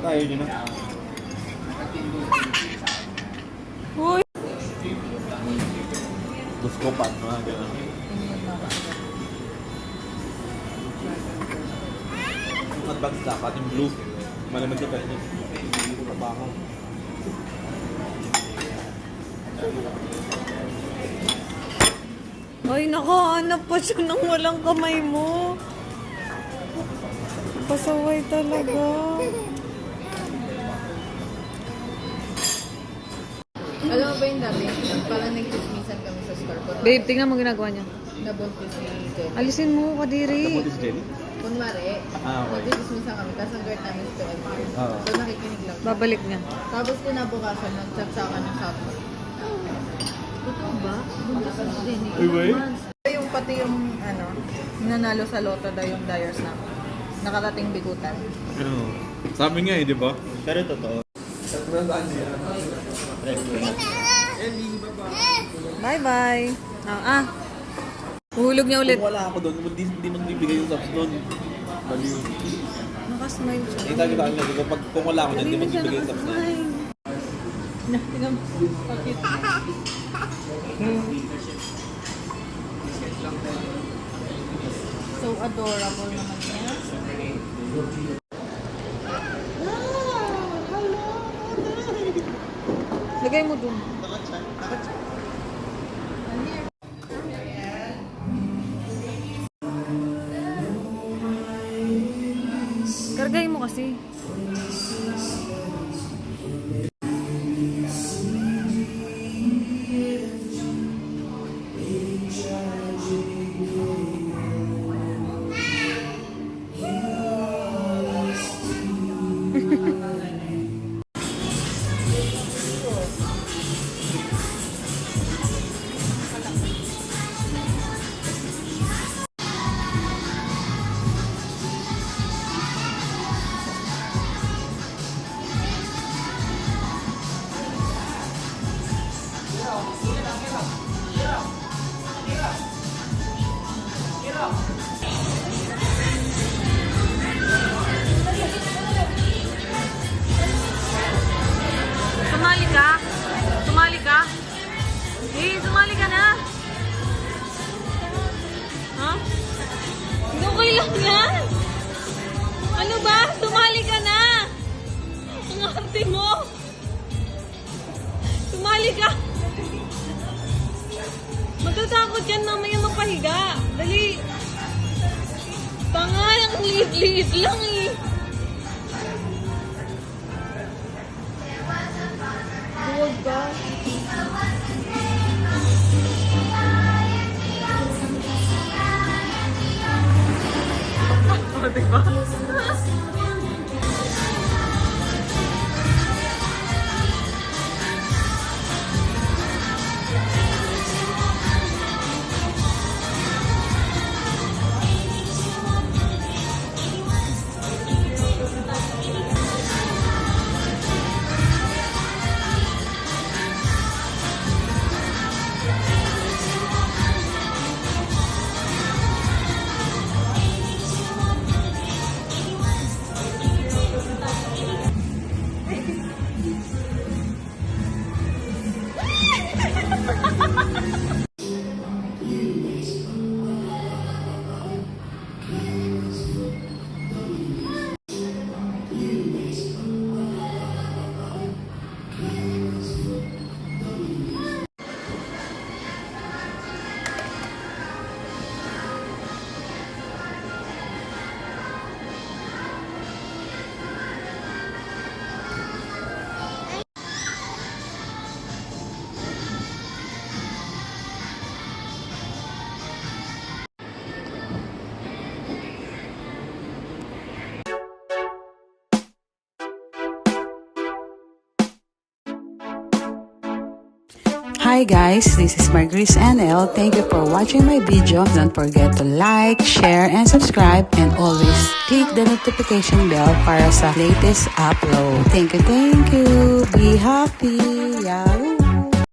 Ayaw nyo na. Uy! Gusto pa, mga gano'n. Yung advance dapat, yung blue. Malamig ka tayo. Hindi ko kapahaw. Ay, nakahanap pa siya ng walang kamay mo. Pasaway talaga. Alam mo ba yung dati? Parang nag-chismisan kami sa store ko. Babe, tingnan mo ginagawa niya. Nabuntis si Jenny. Alisin mo, kadiri. What is Jenny? Kunwari, Okay. nag-chismisan kami. Tapos ang guard namin si MR. Oo. So nakikinig lang. Babalik niya. Tapos kinabukasan, nag-chat-sakan ng Southwest. Totoo ba? Buntis si Jenny. Uy, wait. Yung pati yung nanalo sa loto daw yung dyers na nakarating bigutan. Ano? Sabi nga di ba? Pero totoo. Bye-bye. Hulog niya ulit. Kung wala ako doon, hindi magbibigay yung subs doon. Baliw. Nakasmile siya. Eh, sabi ko ang lagi ko, kung wala ako doon, hindi magbibigay yung subs na. Tingnan mo. Bakit? So adorable naman niya. Lagay mo dun. Kargay mo kasi. Sumali ka? Sumali ka? Eh, sumali ka na. Ha? Hindi okay lang yan. Ano ba? Sumali ka na. Ang arte mo. Sumali ka. Matatakot yan mamaya mapahiga. Dali. Tanga, ang liit-liit lang eh. Huwag ka. O, diba? Hi guys, this is Margris NL. Thank you for watching my video. Don't forget to like, share, and subscribe. And always click the notification bell para sa latest upload. Thank you. Be happy. Yahoo!